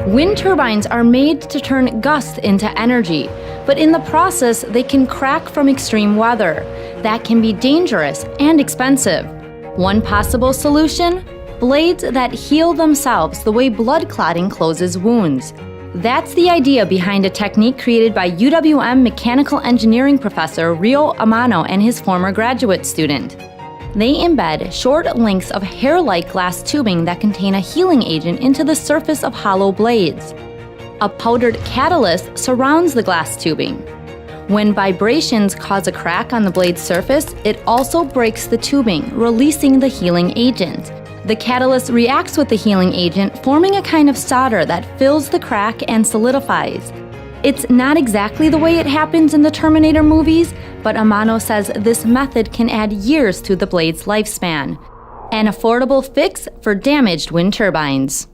Wind turbines are made to turn gusts into energy, but in the process, they can crack from extreme weather. That can be dangerous and expensive. One possible solution? Blades that heal themselves the way blood clotting closes wounds. That's the idea behind a technique created by UWM mechanical engineering professor Ryo Amano and his former graduate student. They embed short lengths of hair-like glass tubing that contain a healing agent into the surface of hollow blades. A powdered catalyst surrounds the glass tubing. When vibrations cause a crack on the blade's surface, it also breaks the tubing, releasing the healing agent. The catalyst reacts with the healing agent, forming a kind of solder that fills the crack and solidifies. It's not exactly the way it happens in the Terminator movies, but Amano says this method can add years to the blade's lifespan. An affordable fix for damaged wind turbines.